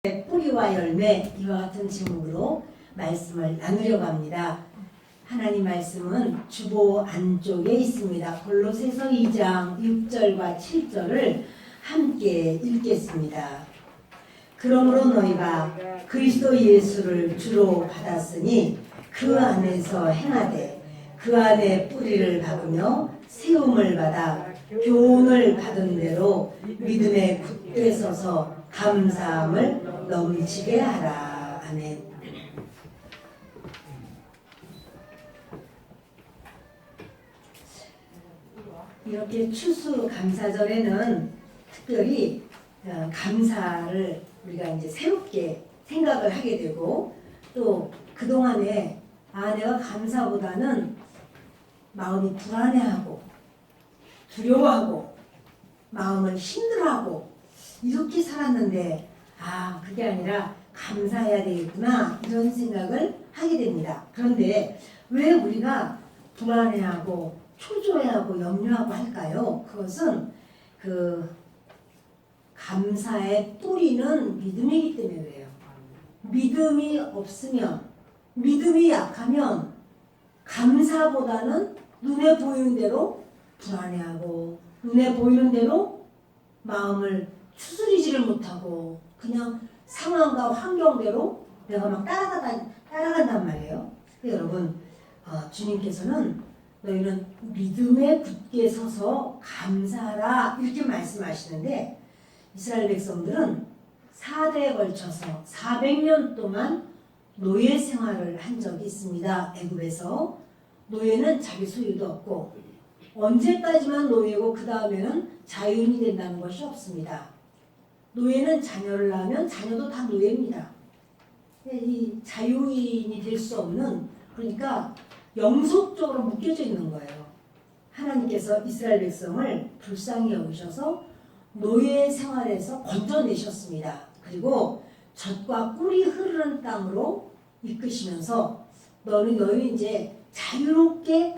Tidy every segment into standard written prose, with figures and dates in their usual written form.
뿌리와 열매 이와 같은 제목으로 말씀을 나누려고 합니다. 하나님 말씀은 주보 안쪽에 있습니다. 골로새서 2장 6절과 7절을 함께 읽겠습니다. 그러므로 너희가 그리스도 예수를 주로 받았으니 그 안에서 행하되 그 안에 뿌리를 박으며 세움을 받아 교훈을 받은 대로 믿음에 굳게 서서 감사함을 넘치게 하라. 아멘. 이렇게 추수감사절에는 특별히 감사를 우리가 이제 새롭게 생각을 하게 되고, 또 그동안에 내가 감사보다는 마음이 불안해하고 두려워하고 마음을 힘들어하고 이렇게 살았는데 그게 아니라 감사해야 되겠구나 이런 생각을 하게 됩니다. 그런데 왜 우리가 불안해하고 초조해하고 염려하고 할까요? 그것은 그 감사의 뿌리는 믿음이기 때문에 그래요. 믿음이 없으면, 믿음이 약하면 감사보다는 눈에 보이는 대로 불안해하고 눈에 보이는 대로 마음을 추스리지를 못하고 그냥 상황과 환경대로 내가 막 따라간단 말이에요. 여러분, 주님께서는 너희는 믿음에 굳게 서서 감사하라 이렇게 말씀하시는데, 이스라엘 백성들은 4대에 걸쳐서 400년 동안 노예 생활을 한 적이 있습니다. 애굽에서. 노예는 자기 소유도 없고 언제까지만 노예고 그 다음에는 자유인이 된다는 것이 없습니다. 노예는 자녀를 낳으면 자녀도 다 노예입니다. 이 자유인이 될 수 없는, 그러니까 영속적으로 묶여져 있는 거예요. 하나님께서 이스라엘 백성을 불쌍히 여기셔서 노예 생활에서 건져내셨습니다. 그리고 젖과 꿀이 흐르는 땅으로 이끄시면서 너희는 이제 자유롭게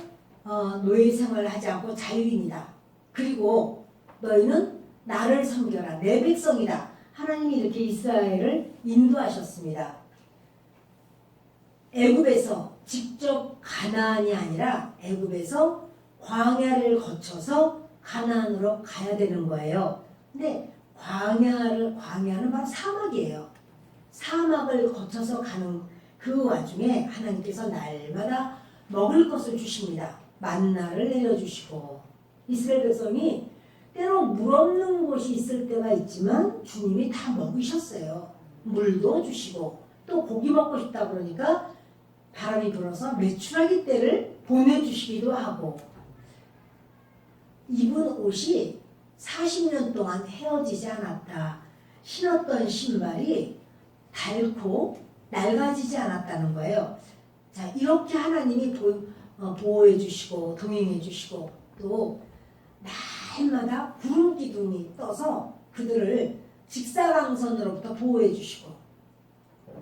노예 생활을 하지 않고 자유인이다. 그리고 너희는 나를 섬겨라. 내 백성이다. 하나님이 이렇게 이스라엘을 인도하셨습니다. 애굽에서 직접 가나안이 아니라 애굽에서 광야를 거쳐서 가나안으로 가야 되는 거예요. 근데 광야는 바로 사막이에요. 사막을 거쳐서 가는 그 와중에 하나님께서 날마다 먹을 것을 주십니다. 만나를 내려주시고, 이스라엘 백성이 때로 물 없는 곳이 있을 때가 있지만 주님이 다 먹이셨어요. 물도 주시고, 또 고기 먹고 싶다 그러니까 바람이 불어서 메추라기 떼를 보내주시기도 하고, 입은 옷이 40년 동안 헤어지지 않았다. 신었던 신발이 닳고 낡아지지 않았다는 거예요. 자, 이렇게 하나님이 보호해 주시고 동행해 주시고, 또 날마다 구름 기둥이 떠서 그들을 직사광선으로부터 보호해 주시고,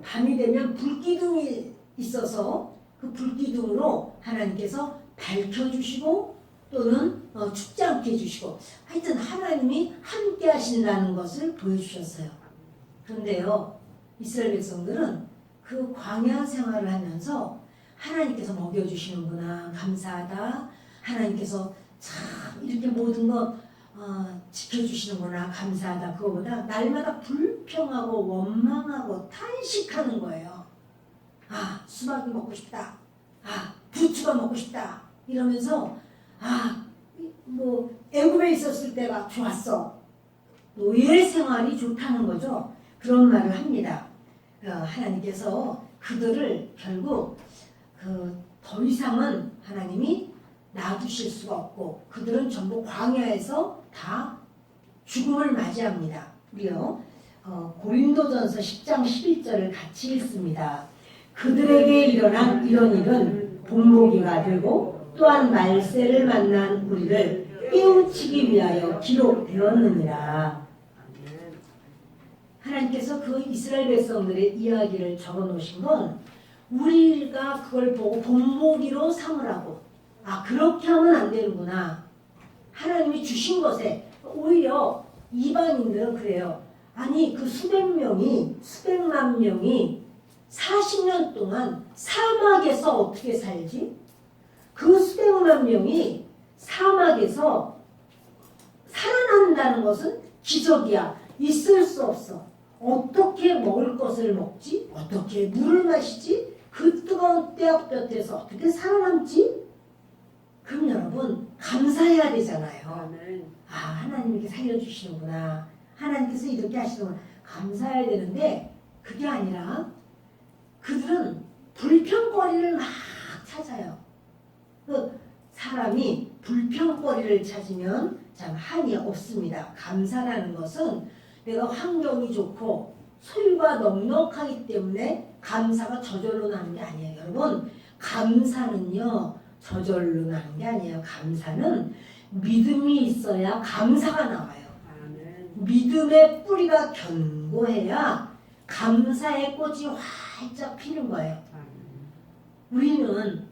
밤이 되면 불기둥이 있어서 그 불기둥으로 하나님께서 밝혀주시고 또는 춥지 않게 해주시고, 하여튼 하나님이 함께 하신다는 것을 보여주셨어요. 그런데요, 이스라엘 백성들은 그 광야 생활을 하면서 하나님께서 먹여주시는구나, 감사하다, 하나님께서 참 이렇게 모든 것 지켜주시는구나, 감사하다, 그거보다 날마다 불평하고 원망하고 탄식하는 거예요. 수박이 먹고 싶다, 부추가 먹고 싶다 이러면서 애굽에 있었을 때가 좋았어, 노예 생활이 좋다는 거죠. 그런 말을 합니다. 하나님께서 그들을 결국 더 이상은 하나님이 놔두실 수가 없고, 그들은 전부 광야에서 다 죽음을 맞이합니다. 우리요, 고린도전서 10장 11절을 같이 읽습니다. 그들에게 일어난 이런 일은 본보기가 되고 또한 말세를 만난 우리를 깨우치기 위하여 기록되었느니라. 하나님께서 그 이스라엘 백성들의 이야기를 적어 놓으신 건 우리가 그걸 보고 본보기로 삼으라고, 그렇게 하면 안 되는구나. 하나님이 주신 것에, 오히려 이방인들은 그래요. 아니 그 수백만 명이 40년 동안 사막에서 어떻게 살지? 그 수백만 명이 사막에서 살아난다는 것은 기적이야. 있을 수 없어. 어떻게 먹을 것을 먹지? 어떻게 물을 마시지? 그 뜨거운 떼약볕에서 어떻게 살아남지? 그럼 여러분 감사해야 되잖아요. 아, 하나님 이렇게 살려주시는구나. 하나님께서 이렇게 하시는구나. 감사해야 되는데 그게 아니라 그들은 불평거리를 막 찾아요. 그 사람이 불평거리를 찾으면 참 한이 없습니다. 감사라는 것은 내가 환경이 좋고 소유가 넉넉하기 때문에 감사가 저절로 나는 게 아니에요. 여러분 감사는요 저절로 나는 게 아니에요. 감사는 믿음이 있어야 감사가 나와요. 믿음의 뿌리가 견고해야 감사의 꽃이 활짝 피는 거예요. 우리는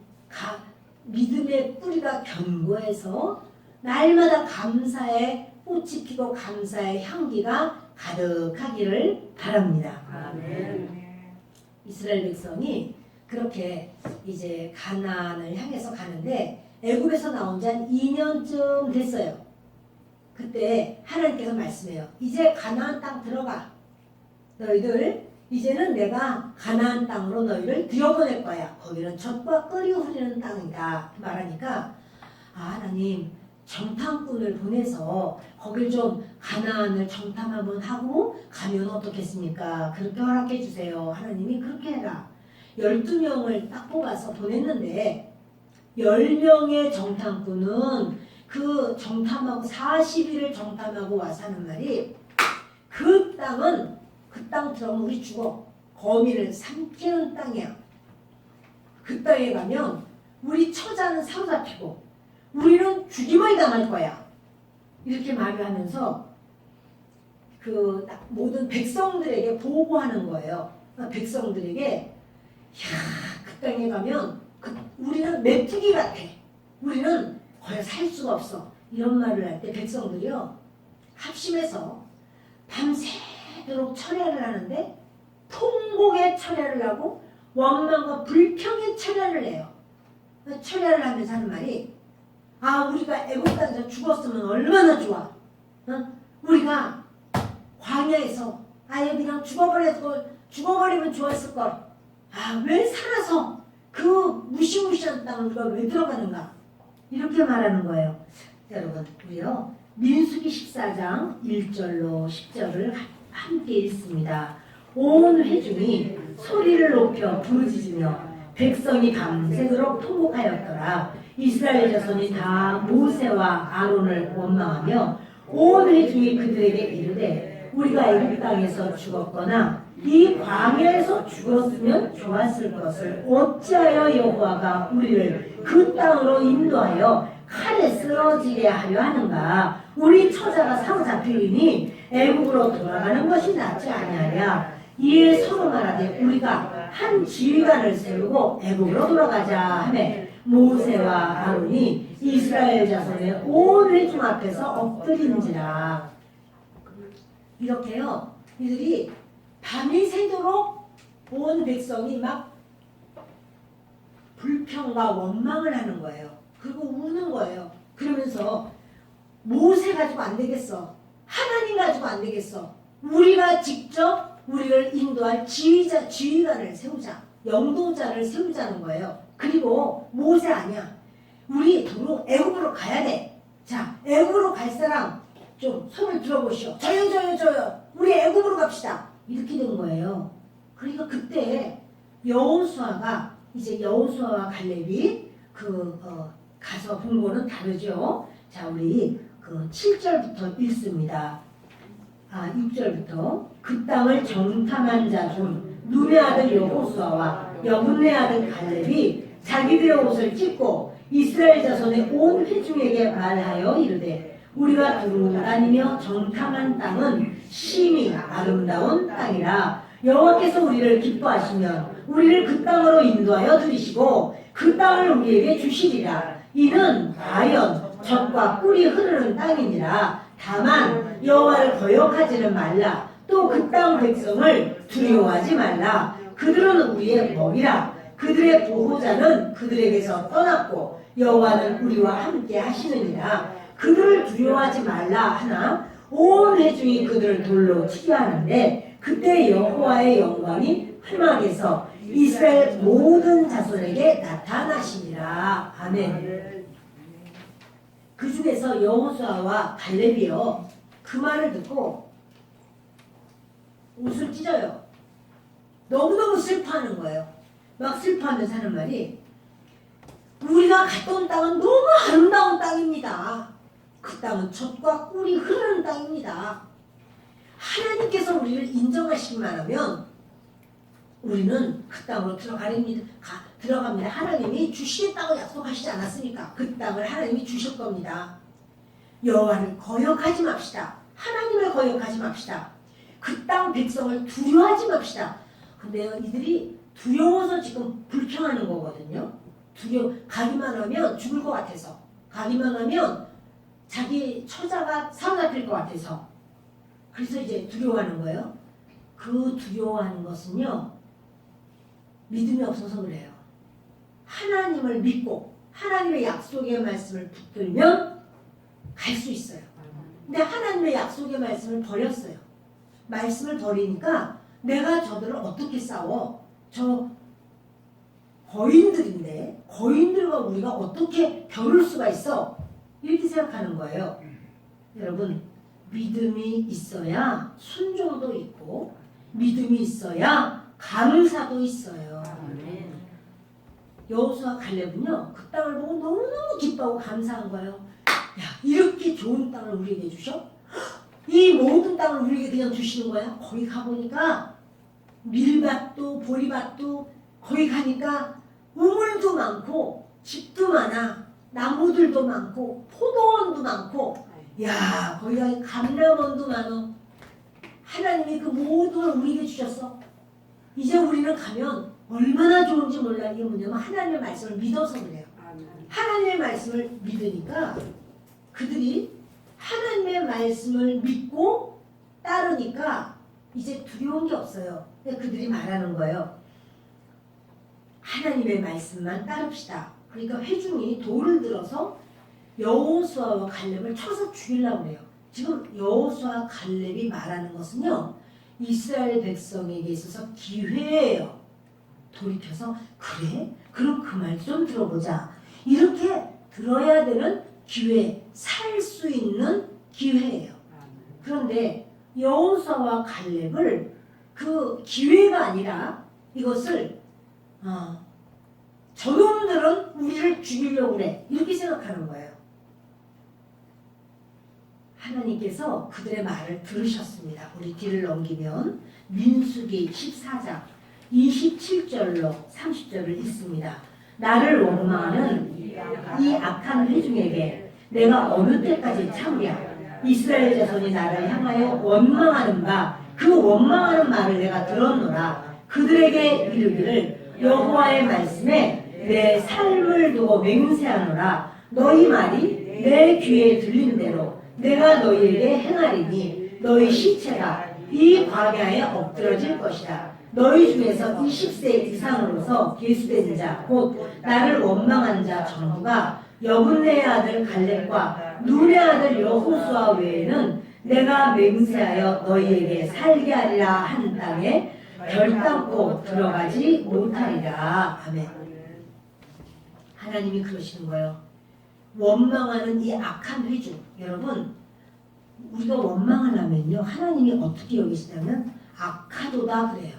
믿음의 뿌리가 견고해서 날마다 감사의 꽃이 피고 감사의 향기가 가득하기를 바랍니다. 아멘. 이스라엘 백성이 그렇게 이제 가나안을 향해서 가는데 애굽에서 나온 지 한 2년쯤 됐어요. 그때 하나님께서 말씀해요. 이제 가나안 땅 들어가. 너희들 이제는 내가 가나안 땅으로 너희를 들여보낼 거야. 거기는 젖과 꿀이 흐르는 땅이다. 말하니까 아 하나님 정탐꾼을 보내서 거길 좀 가나안을 정탐 한번 하고 가면 어떻겠습니까? 그렇게 허락해 주세요. 하나님이 그렇게 해라. 12명을 딱 뽑아서 보냈는데 10명의 정탐꾼은 그 정탐하고 40일을 정탐하고 와서 하는 말이 그 땅은 그 땅 들어가면 우리 죽어. 거미를 삼키는 땅이야. 그 땅에 가면 우리 처자는 사로잡히고 우리는 죽임을 당할 거야. 이렇게 말을 하면서 그 모든 백성들에게 보고하는 거예요. 백성들에게 그 땅에 가면 우리는 메뚜기 같아. 우리는 거의 살 수가 없어. 이런 말을 할 때 백성들이요 합심해서 밤새도록 철야를 하는데 통곡의 철야를 하고 원망과 불평의 철야를 해요. 철야를 하면서 하는 말이 아 우리가 애굽 땅에서 죽었으면 얼마나 좋아. 우리가 광야에서 아예 그냥 죽어버리면 좋았을걸. 아 왜 살아서 그 무시무시한 땅을 우리가 왜 들어가는가. 이렇게 말하는 거예요. 여러분 우리요 민수기 14장 1절로 10절을 함께 읽습니다. 온 회중이 소리를 높여 부르짖으며 백성이 밤새도록 통곡하였더라. 이스라엘 자손이 다 모세와 아론을 원망하며 온 회중이 그들에게 이르되 우리가 애굽 땅에서 죽었거나 이 광야에서 죽었으면 좋았을 것을 어찌하여 여호와가 우리를 그 땅으로 인도하여 칼에 쓰러지게 하려 하는가. 우리 처자가 사로잡히리니 애굽으로 돌아가는 것이 낫지 아니하랴. 이에 서로 말하되 우리가 한 지휘관을 세우고 애굽으로 돌아가자 하매 모세와 아론이 이스라엘 자손의 온 회중 앞에서 엎드린지라. 이렇게요 이들이 밤이 새도록 온 백성이 막 불평과 원망을 하는 거예요. 그리고 우는 거예요. 그러면서 모세 가지고 안 되겠어. 하나님 가지고 안 되겠어. 우리가 직접 우리를 인도할 지휘관을 세우자. 영도자를 세우자는 거예요. 그리고 모세 아니야. 우리 도로 애굽으로 가야 돼. 자, 애굽으로 갈 사람 좀 손을 들어보시오. 저요. 우리 애굽으로 갑시다. 이렇게 된 거예요. 그러니까 그때 여호수아가 이제 여호수아와 갈렙이 가서 본 거는 다르죠. 자, 우리 7절부터 읽습니다. 6절부터 그 땅을 정탐한 자 중 눈의 아들 여호수아와 여분의 아들 갈렙이 자기들의 옷을 찢고 이스라엘 자손의 온 회중에게 말하여 이르되 우리가 두루 다니며 정탐한 땅은 심히 아름다운 땅이라. 여호와께서 우리를 기뻐하시면 우리를 그 땅으로 인도하여 들이시고 그 땅을 우리에게 주시리라. 이는 과연 젖과 꿀이 흐르는 땅이니라. 다만 여호와를 거역하지는 말라. 또 그 땅 백성을 두려워하지 말라. 그들은 우리의 먹이라. 그들의 보호자는 그들에게서 떠났고 여호와는 우리와 함께 하시느니라. 그들을 두려워하지 말라 하나 온 회중이 그들을 돌로 치려 하는데 그때 여호와의 영광이 회막에서 이스라엘 모든 자손에게 나타나시니라. 아멘. 그 중에서 여호수아와 갈렙이요 그 말을 듣고 웃을 찢어요. 너무너무 슬퍼하는 거예요. 막 슬퍼하면서 하는 말이 우리가 갔다 온 땅은 너무 아름다운 땅입니다. 그 땅은 젖과 꿀이 흐르는 땅입니다. 하나님께서 우리를 인정하시기만 하면 우리는 그 땅으로 들어갑니다. 하나님이 주시겠다고 약속하시지 않았습니까? 그 땅을 하나님이 주실 겁니다. 여호와를 거역하지 맙시다. 하나님을 거역하지 맙시다. 그 땅 백성을 두려워하지 맙시다. 근데 이들이 두려워서 지금 불평하는 거거든요. 가기만 하면 죽을 것 같아서, 가기만 하면 자기 처자가 사로잡힐 것 같아서, 그래서 이제 두려워하는 거예요. 그 두려워하는 것은요 믿음이 없어서 그래요. 하나님을 믿고 하나님의 약속의 말씀을 붙들면 갈 수 있어요. 근데 하나님의 약속의 말씀을 버렸어요. 말씀을 버리니까 내가 저들을 어떻게 싸워? 저 거인들인데 거인들과 우리가 어떻게 겨룰 수가 있어? 이렇게 생각하는 거예요. 여러분 믿음이 있어야 순종도 있고 믿음이 있어야 감사도 있어요. 여호수아 갈렙은요 그 땅을 보고 너무너무 기뻐하고 감사한 거예요. 야 이렇게 좋은 땅을 우리에게 주셔? 이 모든 땅을 우리에게 그냥 주시는 거야? 거기 가보니까 밀밭도 보리밭도 거기 가니까 우물도 많고 집도 많아 나무들도 많고 포도원도 많고 야 거기가 감람원도 많어. 하나님이 그 모든 걸 우리에게 주셨어. 이제 우리는 가면 얼마나 좋은지 몰라. 이게 뭐냐면 하나님의 말씀을 믿어서 그래요. 하나님의 말씀을 믿으니까 그들이 하나님의 말씀을 믿고 따르니까 이제 두려운 게 없어요. 근데 그들이 말하는 거예요. 하나님의 말씀만 따릅시다. 그러니까 회중이 돌을 들어서 여호수아와 갈렙을 쳐서 죽이려고 해요. 지금 여호수아 갈렙이 말하는 것은요. 이스라엘 백성에게 있어서 기회예요. 돌이켜서 그래? 그럼 그 말 좀 들어보자. 이렇게 들어야 되는 기회, 살 수 있는 기회예요. 그런데 여호수아와 갈렙을 그 기회가 아니라 이것을 저놈들은 우리를 죽이려고 그래. 이렇게 생각하는 거예요. 하나님께서 그들의 말을 들으셨습니다. 우리 뒤를 넘기면 민수기 14장 27절로 30절을 읽습니다. 나를 원망하는 이 악한 회중에게 내가 어느 때까지 참으랴. 이스라엘 자손이 나를 향하여 원망하는 그 원망하는 말을 내가 들었노라. 그들에게 이르기를 여호와의 말씀에 내 삶을 두고 맹세하노라. 너희 말이 내 귀에 들린 대로 내가 너희에게 행하리니 너희 시체가 이 광야에 엎드러질 것이다. 너희 중에서 20세 이상으로서 계수된 자 곧 나를 원망한 자 전부가 여분네의 아들 갈렙과 눈의 아들 여호수아 외에는 내가 맹세하여 너희에게 살게 하리라 한 땅에 결단코 들어가지 못하리라. 아멘. 하나님이 그러시는 거예요. 원망하는 이 악한 회중. 여러분 우리가 원망을 하면요 하나님이 어떻게 여기시냐면 악하도다 그래요.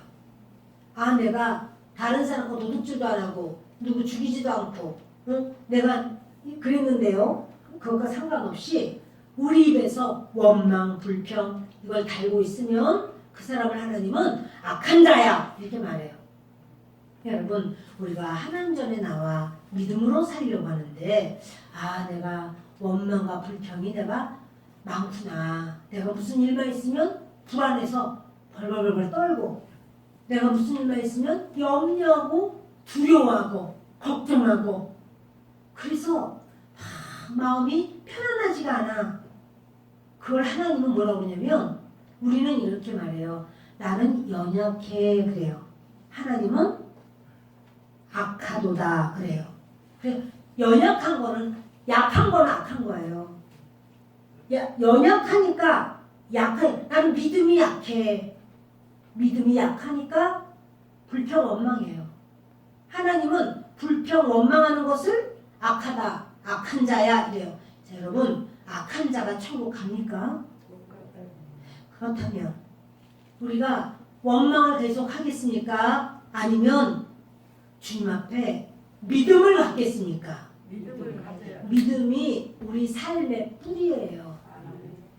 아 내가 다른 사람과 도둑질도 안 하고 누구 죽이지도 않고 내가 그랬는데요. 그것과 상관없이 우리 입에서 원망, 불평 이걸 달고 있으면 그 사람을 하나님은 악한 자야 이렇게 말해요. 여러분 우리가 하나님 전에 나와 믿음으로 살려고 하는데 아 내가 원망과 불평이 내가 많구나. 내가 무슨 일만 있으면 불안해서 벌벌벌 떨고 내가 무슨 일만 있으면 염려하고 두려워하고 걱정하고 그래서 마음이 편안하지가 않아. 그걸 하나님은 뭐라고 그러냐면 우리는 이렇게 말해요. 나는 연약해 그래요. 하나님은 악하도다 그래요. 그래 연약한 거는 약한 거는 악한 거예요. 연약하니까 나는 믿음이 약해. 믿음이 약하니까 불평 원망해요. 하나님은 불평 원망하는 것을 악하다, 악한 자야 이래요. 자, 여러분 악한 자가 천국 갑니까? 그렇다면 우리가 원망을 계속 하겠습니까? 아니면 주님 앞에 믿음을 갖겠습니까? 믿음이 우리 삶의 뿌리예요.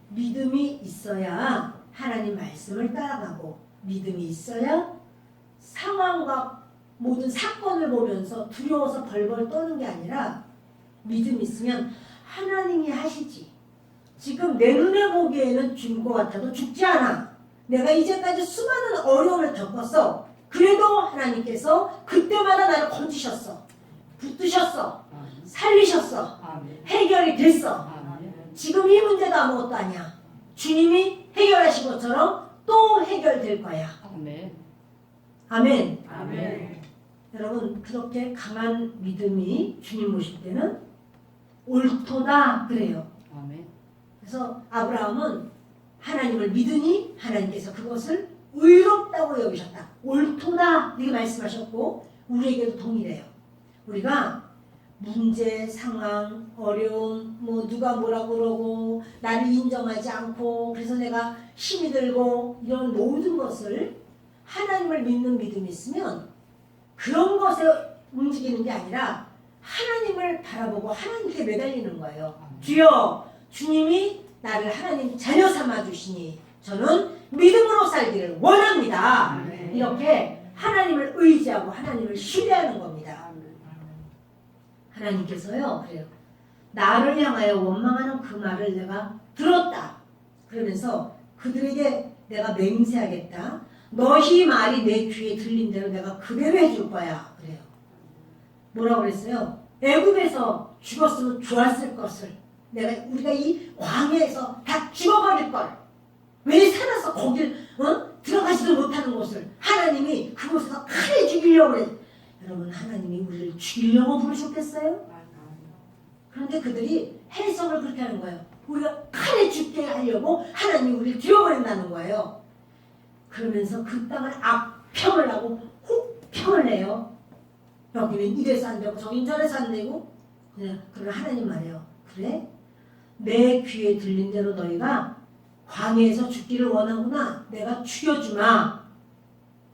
믿음이 있어야 하나님 말씀을 따라가고 믿음이 있어야 상황과 모든 사건을 보면서 두려워서 벌벌 떠는 게 아니라 믿음이 있으면 하나님이 하시지. 지금 내 눈에 보기에는 죽을 것 같아도 죽지 않아. 내가 이제까지 수많은 어려움을 겪었어. 그래도 하나님께서 그때마다 나를 건지셨어. 붙드셨어. 살리셨어. 해결이 됐어. 지금 이 문제도 아무것도 아니야. 주님이 해결하신 것처럼 또 해결될 거야. 아멘. 아멘. 아멘. 여러분 그렇게 강한 믿음이 주님 모실 때는 옳도다 그래요. 아멘. 그래서 아브라함은 하나님을 믿으니 하나님께서 그것을 의롭다고 여기셨다. 옳도다 이렇게 말씀하셨고 우리에게도 동일해요. 우리가 문제, 상황, 어려움, 누가 뭐라 그러고 나를 인정하지 않고 그래서 내가 힘이 들고 이런 모든 것을 하나님을 믿는 믿음이 있으면 그런 것에 움직이는 게 아니라 하나님을 바라보고 하나님께 매달리는 거예요. 주여 주님이 나를 하나님 자녀 삼아 주시니 저는 믿음으로 살기를 원합니다. 이렇게 하나님을 의지하고 하나님을 신뢰하는 겁니다. 하나님께서요 그래요. 나를 향하여 원망하는 그 말을 내가 들었다. 그러면서 그들에게 내가 맹세하겠다. 너희 말이 내 귀에 들린 대로 내가 그대로 해줄 거야. 그래요. 뭐라고 그랬어요? 애굽에서 죽었으면 좋았을 것을 우리가 이 광야에서 다 죽어버릴 걸. 왜 살아서 거길 들어가지도 못하는 곳을 하나님이 그곳에서 칼에 죽이려고 그래. 여러분 하나님이 우리를 죽이려고 부르셨겠어요? 그런데 그들이 해석을 그렇게 하는 거예요. 우리가 칼에 죽게 하려고 하나님이 우리를 죽여버린다는 거예요. 그러면서 그 땅을 악평을 하고 혹평을 내요. 여기는 이래서 안 되고 저긴 저래서 안 되고. 그러나 하나님 말이에요. 그래? 내 귀에 들린 대로 너희가 광야에서 죽기를 원하구나. 내가 죽여주마.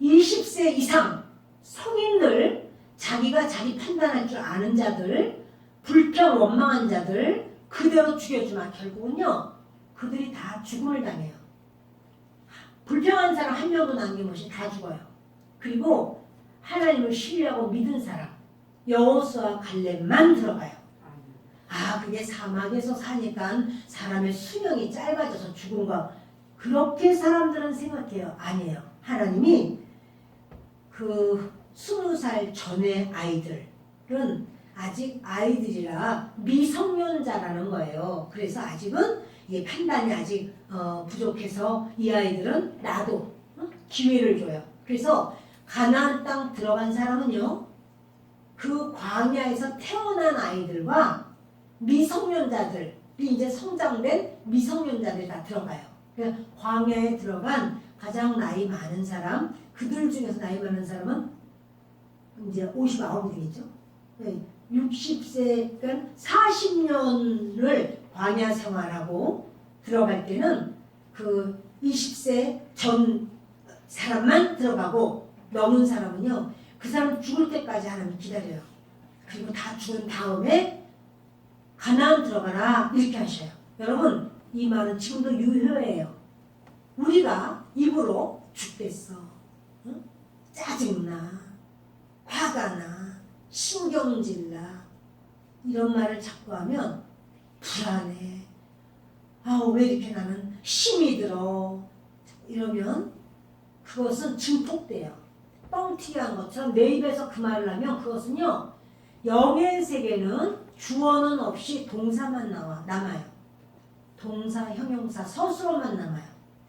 20세 이상 성인들, 자기가 자기 판단할 줄 아는 자들, 불평 원망한 자들 그대로 죽여주마. 결국은요 그들이 다 죽음을 당해요. 불평한 사람 한 명도 남김없이 다 죽어요. 그리고 하나님을 신뢰하고 믿은 사람 여호수아 갈렙만 들어가요. 그게 사막에서 사니까 사람의 수명이 짧아져서 죽은 거 그렇게 사람들은 생각해요. 아니에요. 하나님이 그 20살 전의 아이들은 아직 아이들이라 미성년자라는 거예요. 그래서 아직은 이게 판단이 아직 부족해서 이 아이들은 나도 기회를 줘요. 그래서 가나안 땅 들어간 사람은요 그 광야에서 태어난 아이들과 미성년자들이 이제 성장된 미성년자들이 다 들어가요. 그러니까 광야에 들어간 가장 나이 많은 사람, 그들 중에서 나이 많은 사람은 이제 59이 되겠죠. 60세, 그러니까 40년을 광야 생활하고 들어갈 때는 그 20세 전 사람만 들어가고 넘은 사람은요, 그 사람 죽을 때까지 하나님 기다려요. 그리고 다 죽은 다음에 가나안 들어가라 이렇게 하셔요. 여러분 이 말은 지금도 유효해요. 우리가 입으로 죽겠어, 짜증나, 화가 나, 신경질나 이런 말을 자꾸 하면 불안해. 왜 이렇게 나는 힘이 들어 이러면 그것은 증폭돼요. 뻥튀기 한 것처럼 내 입에서 그 말을 하면 그것은요 영의 세계는 주어는 없이 동사만 남아요. 동사, 형용사, 서술어만 남아요.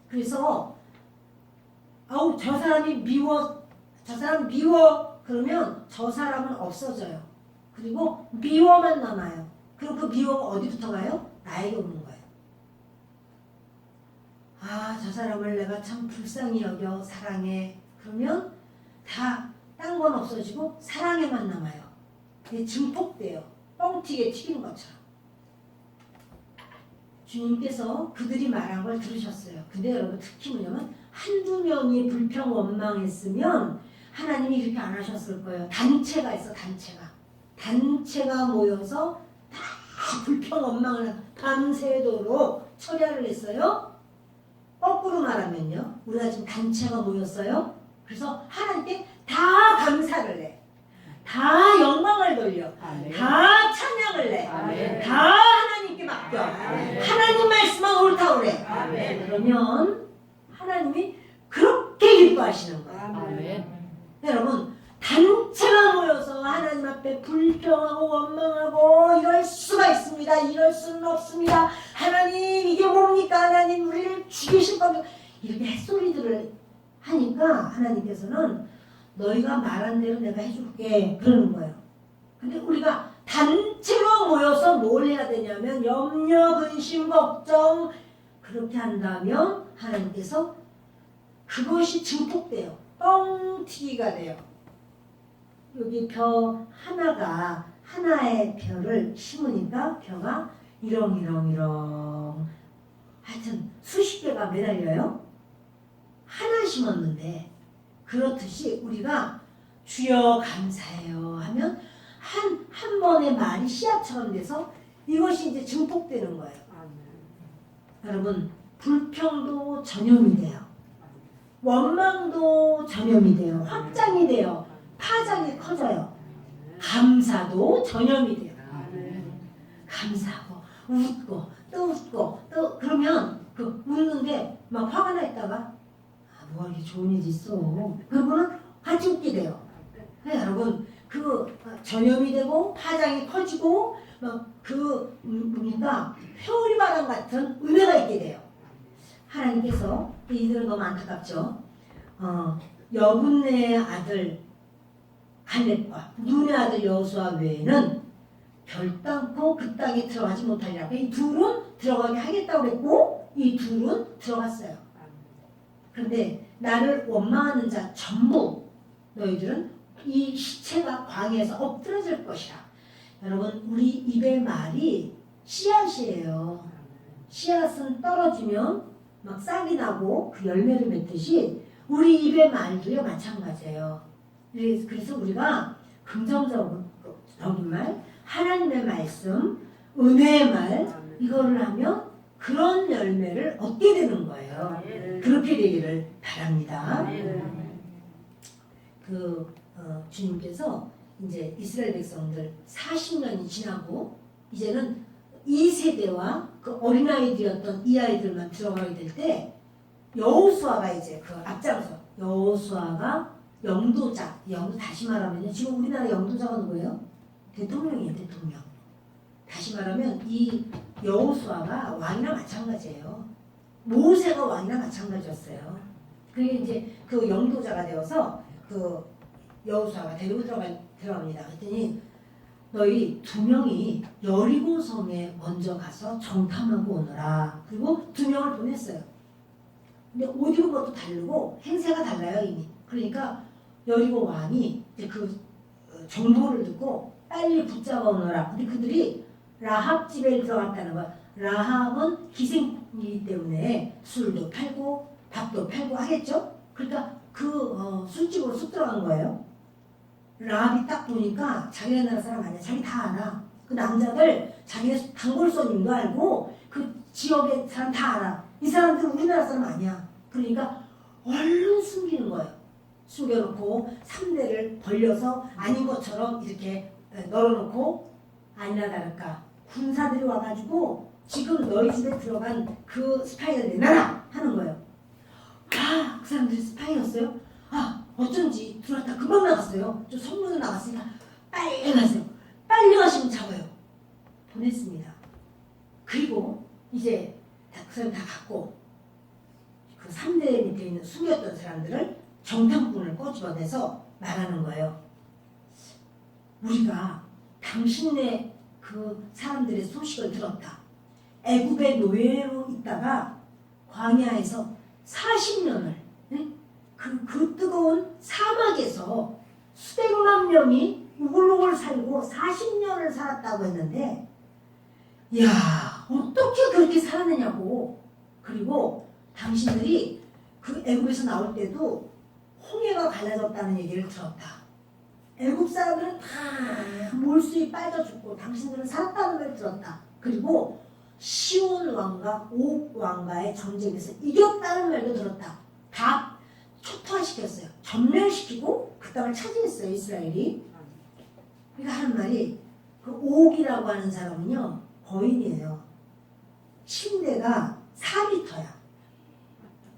그래서 아우 저 사람이 미워, 저 사람 미워 그러면 저 사람은 없어져요. 그리고 미워만 남아요. 그럼 그 미워가 어디부터 가요? 나에게 오는 거예요. 아, 저 사람을 내가 참 불쌍히 여겨 사랑해. 그러면 다 딴 건 없어지고 사랑에만 남아요. 이게 증폭돼요. 뻥튀기에 튀기는 것처럼. 주님께서 그들이 말한 걸 들으셨어요. 근데 여러분 특히 뭐냐면 한두 명이 불평 원망했으면 하나님이 이렇게 안 하셨을 거예요. 단체가 있어, 단체가 모여서 다 불평 원망을 밤새도록 철야를 했어요. 거꾸로 말하면요, 우리가 지금 단체가 모였어요. 그래서 하나님께 다 감사를 해, 다 영광을 돌려, 다 찬양을 해, 다 하나님께 맡겨. 하나님 말씀만 옳다고 그래. 그러면 하나님이 그렇게 기뻐하시는 거예요. 여러분, 단체가 모여서 하나님 앞에 불평하고 원망하고 이럴 수가 있습니다. 이럴 수는 없습니다. 하나님 이게 뭡니까? 하나님 우리를 죽이실 겁니다. 이렇게 햇소리들을 하니까 하나님께서는 너희가 말한 대로 내가 해줄게 그러는 거예요. 근데 우리가 단체로 모여서 뭘 해야 되냐면 염려, 근심, 걱정 그렇게 한다면 하나님께서 그것이 증폭돼요. 뻥튀기가 돼요. 여기 벼 하나가 하나의 벼를 심으니까 벼가 이렁이렁 하여튼 수십 개가 매달려요. 하나 심었는데 그렇듯이 우리가 주여 감사해요 하면 한 번의 말이 씨앗처럼 돼서 이것이 이제 증폭되는 거예요. 여러분 불평도 전염이 돼요. 원망도 전염이 돼요. 확장이 돼요. 파장이 커져요. 감사도 전염이 돼요. 감사하고 웃고 또 그러면 그 웃는데 막 화가 나 있다가 뭐가 이렇게 좋은 일이 있어. 그러고는 같이 웃게 돼요. 여러분 그 전염이 되고 파장이 커지고 막 그 뭡니까 회오리바람 같은 은혜가 있게 돼요. 하나님께서 이들은 너무 안타깝죠. 여분네의 아들 갈렙과 눈의 아들 여호수아 외에는 결단코 그 땅에 들어가지 못하리라. 이 둘은 들어가게 하겠다고 그랬고 이 둘은 들어갔어요. 그런데 나를 원망하는 자 전부 너희들은 이 시체가 광야에서 엎드러질 것이라. 여러분 우리 입의 말이 씨앗이에요. 씨앗은 떨어지면 막 싹이 나고 그 열매를 맺듯이 우리 입의 말도요 마찬가지예요. 그래서 우리가 긍정적인 말, 하나님의 말씀, 은혜의 말 이거를 하면 그런 열매를 얻게 되는 거예요. 그렇게 되기를 바랍니다. 주님께서 이제 이스라엘 백성들 40년이 지나고 이제는 이 세대와 그 어린아이들이었던 이 아이들만 들어가게 될 때 여호수아가 이제 그 앞장서 여호수아가 영도자, 다시 말하면요. 지금 우리나라 영도자가 누구예요? 대통령이에요, 대통령. 다시 말하면 이 여호수아가 왕이랑 마찬가지예요. 모세가 왕이랑 마찬가지였어요. 그게 이제 그 영도자가 되어서 그 여호수아가 데리고 들어갑니다. 그랬더니 너희 두 명이 여리고 성에 먼저 가서 정탐하고 오너라. 그리고 두 명을 보냈어요. 근데 옷 입은 것도 다르고 행세가 달라요 이미. 그러니까 여리고 왕이 이제 그 정보를 듣고 빨리 붙잡아 오너라. 근데 그들이 라합 집에 들어갔다는 거야. 라합은 기생이기 때문에 술도 팔고 밥도 팔고 하겠죠. 그러니까 그 술집으로 쑥 들어간 거예요. 라합이 딱 보니까 자기네 나라 사람 아니야. 자기 다 알아. 그 남자들 자기네 단골 손님도 알고 그 지역의 사람 다 알아. 이 사람들은 우리나라 사람 아니야. 그러니까 얼른 숨기는 거예요. 숨겨놓고 3대를 벌려서 아닌 것처럼 이렇게 널어놓고 아니나 다를까 군사들이 와가지고 지금 너희 집에 들어간 그 스파이를 내놔라 하는 거예요. 아, 그 사람들이 스파이였어요? 아, 어쩐지 들어왔다 금방 나갔어요. 저 성문으로 나갔으니까 빨리 가세요. 빨리 가시면 잡아요. 보냈습니다. 그리고 이제 그 사람 다 갔고 있는 숨겼던 사람들을 정탐꾼을 꼬집어내서 말하는 거예요. 우리가 당신네 그 사람들의 소식을 들었다. 애굽의 노예로 있다가 광야에서 40년을 그 뜨거운 사막에서 수백만 명이 우글우글 살고 40년을 살았다고 했는데, 야, 어떻게 그렇게 살았느냐고. 그리고 당신들이 그 애굽에서 나올 때도 홍해가 갈라졌다는 얘기를 들었다. 애굽 사람들은 다 몰수에 빠져 죽고 당신들은 살았다는 걸 들었다. 그리고 시온 왕과 옥 왕과의 전쟁에서 이겼다는 말도 들었다. 다 초토화시켰어요. 전멸시키고 그 땅을 차지했어요, 이스라엘이. 그러니까 하는 말이, 그 옥이라고 하는 사람은요 거인이에요. 침대가 4m야.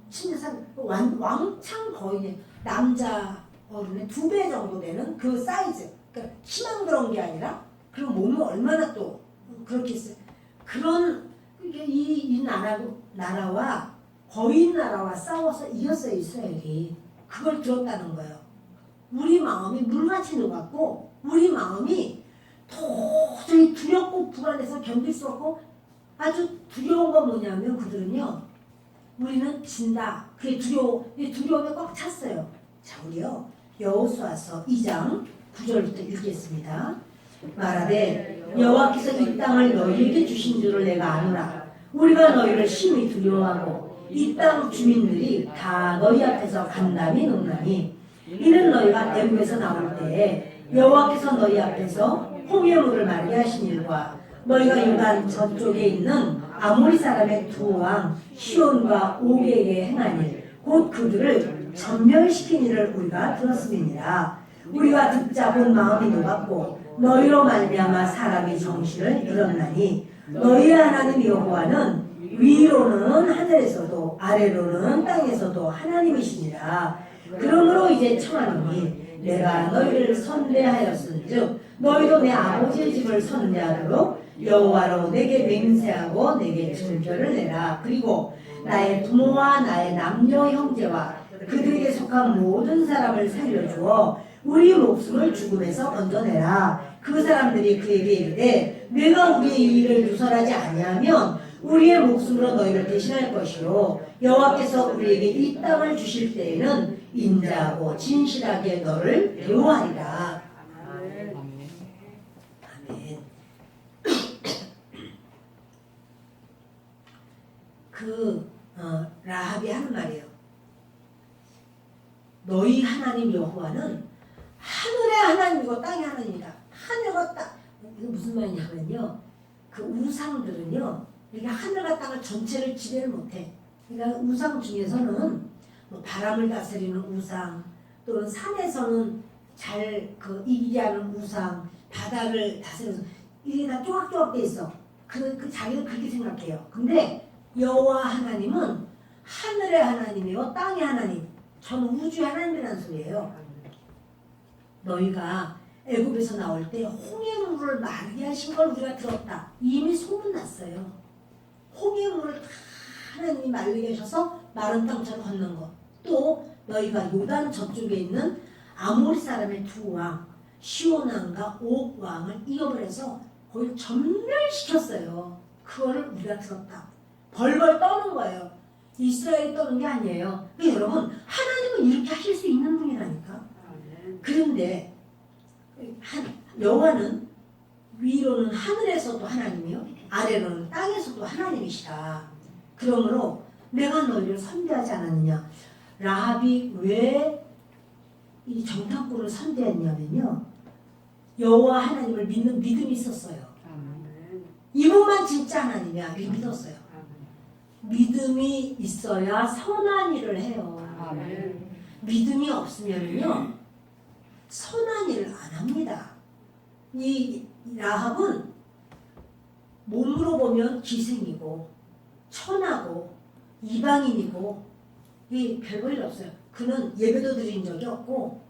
침대 4m. 왕창 거인이에요. 남자 어른의 2배 정도 되는 그 사이즈. 그러니까 키만 그런 게 아니라, 그리고 몸은 얼마나 또 그렇게 있어요. 그런 이 나라와 거인 나라와 싸워서 이겼어요, 이스라엘이. 그걸 들었다는 거예요. 우리 마음이 물같이 녹았고, 우리 마음이 도저히 두렵고 불안해서 견딜 수 없고, 아주 두려운 건 뭐냐면, 그들은요, 우리는 진다. 그게 두려움에 꽉 찼어요. 자, 우리요, 여호수아서 2장 9절부터 읽겠습니다. 말하되 여호와께서 이 땅을 너희에게 주신 줄을 내가 아노라. 우리가 너희를 심히 두려워하고 이 땅 주민들이 다 너희 앞에서 간담이 녹나니, 이는 너희가 애굽에서 나올 때에 여호와께서 너희 앞에서 홍해물을 마르게 하신 일과 너희가 요단 저쪽에 있는 아모리 사람의 2왕 시온과 옥에게 행한 일, 곧 그들을 전멸시킨 일을 우리가 들었음이니라. 우리가 듣자 본 마음이 녹았고 너희로 말미암아 사람이 정신을 잃었나니, 너희의 하나님 여호와는 위로는 하늘에서도 아래로는 땅에서도 하나님이시니라. 그러므로 이제 청하노니 내가 너희를 선대하였은즉 너희도 내 아버지의 집을 선대하도록 여호와로 내게 맹세하고 내게 증표를 내라. 그리고 나의 부모와 나의 남녀 형제와 그들에게 속한 모든 사람을 살려주어 우리 목숨을 죽음에서 건져내라. 그 사람들이 그에게 이르되 내가 우리의 일을 누설하지 아니하면 우리의 목숨으로 너희를 대신할 것이요 여호와께서 우리에게 이 땅을 주실 때에는 인자하고 진실하게 너를 배우하리라. 아멘. 라합이 하는 말이에요. 너희 하나님 여호와는 하늘의 하나님이고 땅의 하나님이다. 하늘과 땅. 이게 무슨 말이냐면요, 그 우상들은요, 이게 하늘과 땅을 전체를 지배를 못해. 그러니까 우상 중에서는 뭐 바람을 다스리는 우상, 또는 산에서는 잘 이기게 하는 우상, 바다를 다스리는 우상, 이게 다 쪼각쪼각 돼 있어. 그 자기는 그렇게 생각해요. 근데 여호와 하나님은 하늘의 하나님이요 땅의 하나님, 전 우주의 하나님이라는 소리예요. 너희가 애굽에서 나올 때 홍해물을 마르게 하신 걸 우리가 들었다. 이미 소문났어요. 홍해물을 다 하나님이 마르게 하셔서 마른 땅처럼 걷는 것. 또 너희가 요단 저쪽에 있는 아모리 사람의 2왕 시온 왕과 옥 왕을 이겨버려서 거의 전멸시켰어요. 그거를 우리가 들었다. 벌벌 떠는 거예요. 이스라엘이 떠는 게 아니에요. 그러니까 여러분, 하나님은 이렇게 하실 수 있는 분이라니까. 그런데 여호와는 위로는 하늘에서도 하나님이요 아래로는 땅에서도 하나님이시다. 그러므로 내가 너희를 선대하지 않았느냐. 라합이 왜 이 정탐꾼을 선대했냐면요, 여호와 하나님을 믿는 믿음이 있었어요. 이분만 진짜 하나님이야. 이렇게 믿었어요. 믿음이 있어야 선한 일을 해요. 믿음이 없으면요 선한 일을 안 합니다. 이 라합은 몸으로 보면 기생이고 천하고 이방인이고 이 별볼일 없어요. 그는 예배도 드린 적이 없고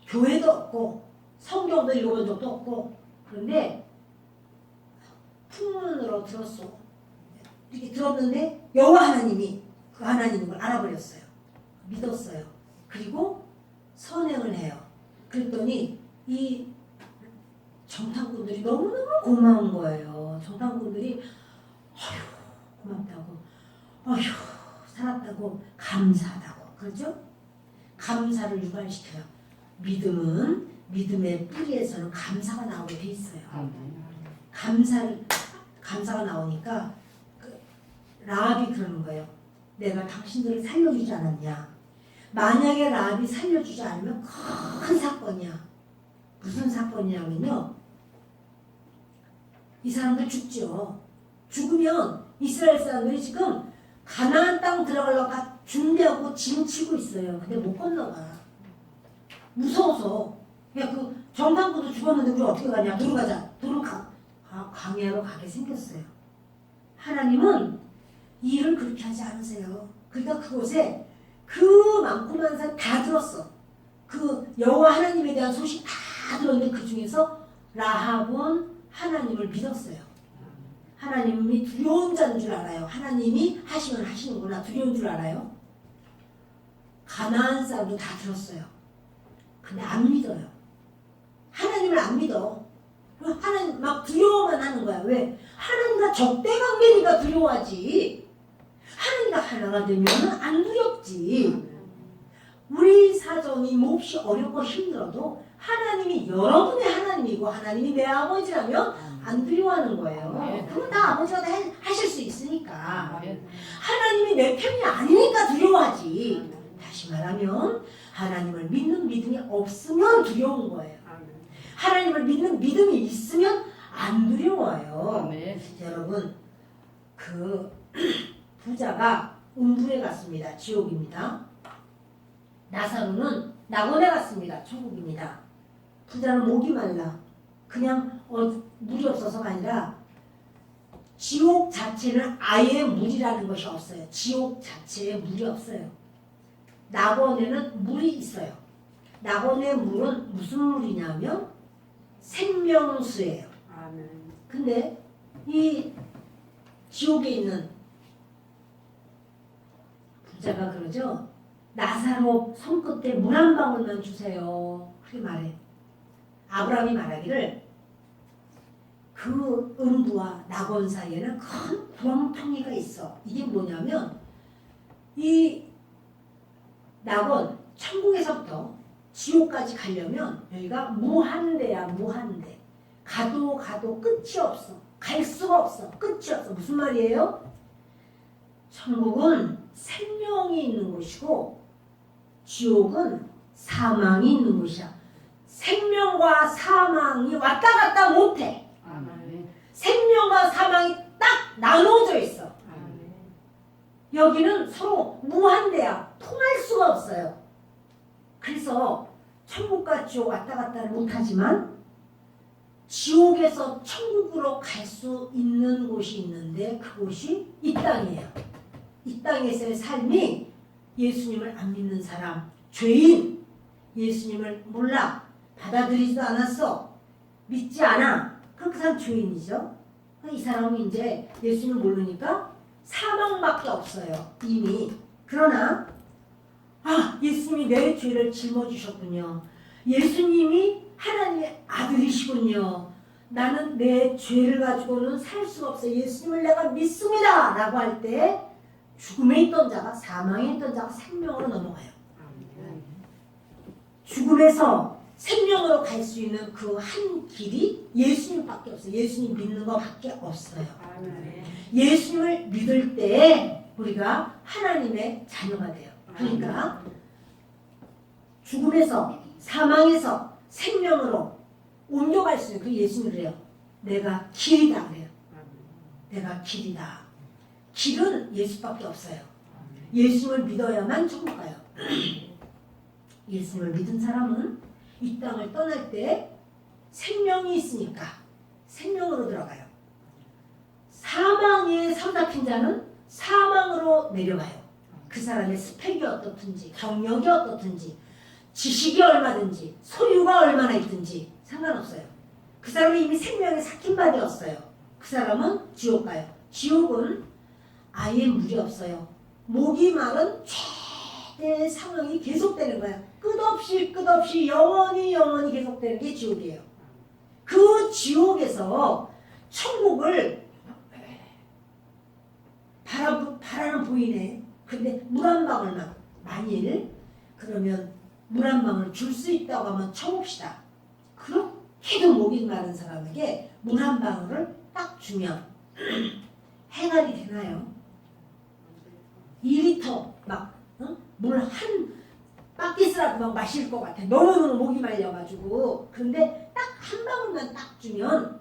교회도 없고 성경도 읽어본 적도 없고, 그런데 풍문으로 들었어. 이렇게 들었는데 여호와 하나님이 그 하나님인 걸 알아버렸어요. 믿었어요. 그리고 선행을 해요. 그랬더니 이 정탐꾼들이 너무너무 고마운 거예요. 정탐꾼들이 어휴 고맙다고, 어휴 살았다고, 감사하다고, 그렇죠? 감사를 유발시켜요. 믿음은, 믿음의 뿌리에서는 감사가 나오게 돼 있어요. 감사가 나오니까 라합이 그러는 거예요. 내가 당신들을 살려주지 않았냐. 만약에 라합이 살려주지 않으면 큰 사건이야. 무슨 사건이냐면요, 이 사람들 죽죠. 죽으면 이스라엘 사람들이 지금 가나안 땅 들어가려고 다 준비하고 짐 치고 있어요. 근데 못 건너가. 무서워서. 야, 그 정탐꾼도 죽었는데 우리 어떻게 가냐. 도로 가자. 도로 광야로 가게 생겼어요. 하나님은 이 일을 그렇게 하지 않으세요. 그러니까 그곳에 그 많고 많은 사람 다 들었어. 그 여호와 하나님에 대한 소식 다 들었는데 그 중에서 라합은 하나님을 믿었어요. 하나님이 두려운 자인 줄 알아요. 하나님이 하시면 하시는구나. 두려운 줄 알아요. 가나안 사람도 다 들었어요. 근데 안 믿어요. 하나님을 안 믿어. 하나님 막 두려워만 하는 거야. 왜? 하나님과 적대관계니까 두려워하지. 하나님과 하나가 되면 안 두렵지. 우리 사정이 몹시 어렵고 힘들어도 하나님이 여러분의 하나님이고 하나님이 내 아버지라면 안 두려워하는 거예요. 그건 다 아버지가 다 하실 수 있으니까. 하나님이 내 편이 아니니까 두려워하지. 다시 말하면 하나님을 믿는 믿음이 없으면 두려운 거예요. 하나님을 믿는 믿음이 있으면 안 두려워요. 여러분, 그 부자가 음부에 갔습니다. 지옥입니다. 나사로는 낙원에 갔습니다. 천국입니다. 부자는 목이 말라. 그냥 물이 없어서가 아니라 지옥 자체는 아예 물이라는 것이 없어요. 지옥 자체에 물이 없어요. 낙원에는 물이 있어요. 낙원의 물은 무슨 물이냐면 생명수예요. 근데 이 지옥에 있는 부자가 그러죠. 나사로 손끝에 물 한 방울만 주세요. 그렇게 말해. 아브라함이 말하기를 그 음부와 낙원 사이에는 큰 구렁텅이가 있어. 이게 뭐냐면 이 낙원, 천국에서부터 지옥까지 가려면 여기가 무한대야. 무한대. 가도 끝이 없어. 갈 수가 없어. 끝이 없어. 무슨 말이에요? 천국은 생명이 있는 곳이고 지옥은 사망이 있는 곳이야. 생명과 사망이 왔다 갔다 못해. 생명과 사망이 딱 나눠져 있어. 여기는 서로 무한대야. 통할 수가 없어요. 그래서 천국과 지옥 왔다 갔다를 못하지만 지옥에서 천국으로 갈 수 있는 곳이 있는데 그곳이 이 땅이에요. 이 땅에서의 삶이 예수님을 안 믿는 사람, 죄인, 예수님을 몰라, 받아들이지도 않았어, 믿지 않아. 그럼 그 사람 죄인이죠. 이 사람은 이제 예수님을 모르니까 사망밖에 없어요. 이미. 그러나 예수님이 내 죄를 짊어지셨군요. 예수님이 하나님의 아들이시군요. 나는 내 죄를 가지고는 살 수가 없어요. 예수님을 내가 믿습니다. 라고 할 때 죽음에 있던 자가, 사망에 있던 자가 생명으로 넘어가요. 죽음에서 생명으로 갈 수 있는 그 한 길이 예수님밖에 없어요. 예수님 믿는 것밖에 없어요. 예수님을 믿을 때 우리가 하나님의 자녀가 돼요. 그러니까 죽음에서, 사망에서 생명으로 옮겨갈 수 있는 그 예수님을 그래요. 내가 길이다 그래요. 내가 길이다. 길은 예수밖에 없어요. 예수님을 믿어야만 천국 가요. 예수님을 믿은 사람은 이 땅을 떠날 때 생명이 있으니까 생명으로 들어가요. 사망에 사로잡힌 자는 사망으로 내려가요. 그 사람의 스펙이 어떻든지, 경력이 어떻든지, 지식이 얼마든지, 소유가 얼마나 있든지 상관없어요. 그 사람은 이미 생명에 삭힌 바 되었어요. 그 사람은 지옥 가요. 지옥은 아예 물이 없어요. 목이 마른 상황이 계속되는 거야. 끝없이 영원히 계속되는 게 지옥이에요. 그 지옥에서 천국을 바라는 보이네. 근데 물 한 방울만 만일 그러면 물 한 방울 줄 수 있다고 하면 쳐봅시다. 그렇게도 목이 마른 사람에게 물 한 방울을 딱 주면 해갈이 되나요? 2리터 물 한 바켓이라도 막 마실 것 같아. 너무너무 목이 말려가지고. 그런데 딱 한 방울만 딱 주면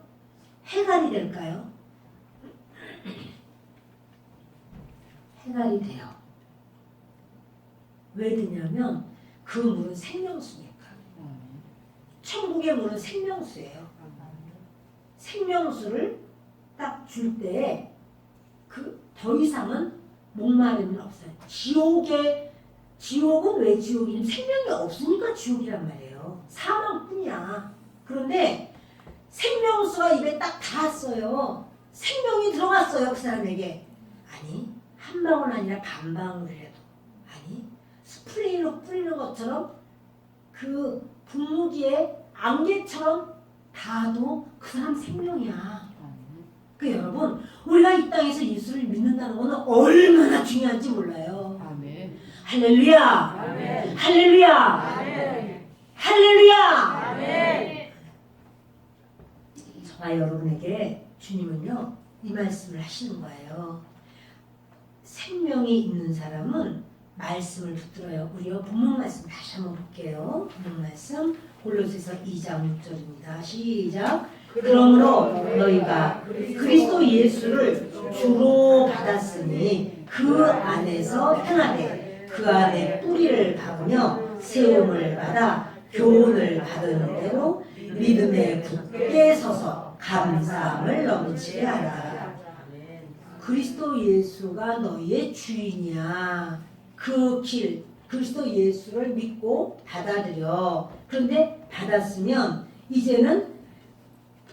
해갈이 될까요? 해갈이 돼요. 왜 되냐면 그 물은 생명수니까. 천국의 물은 생명수예요. 생명수를 딱 줄 때 더 이상은 목마름이 없어요. 지옥은 왜 지옥이냐면 생명이 없으니까 지옥이란 말이에요. 사망뿐이야. 그런데 생명수가 입에 딱 닿았어요. 생명이 들어갔어요. 그 사람에게. 아니 한 방울 아니라 반 방울이라도 아니 스프레이로 뿌리는 것처럼 그 분무기에 안개처럼 닿아도 그 사람 생명이야. 여러분 우리가 이 땅에서 예수를 믿는다는 것은 얼마나 중요한지 몰라요. 아멘. 할렐루야. 아멘. 할렐루야. 아멘. 할렐루야. 아멘. 저와 여러분에게 주님은요 이 말씀을 하시는 거예요. 생명이 있는 사람은 말씀을 붙들어요. 우리요 본문 말씀 다시 한번 볼게요. 본문 말씀 골로새서 2장 6절입니다. 시작. 그러므로 너희가 그리스도 예수를 주로 받았으니 그 안에서 행하되 그 안에 뿌리를 박으며 세움을 받아 교훈을 받은 대로 믿음에 굳게 서서 감사함을 넘치게 하라. 그리스도 예수가 너희의 주인이야. 그 길, 그리스도 예수를 믿고 받아들여. 그런데 받았으면 이제는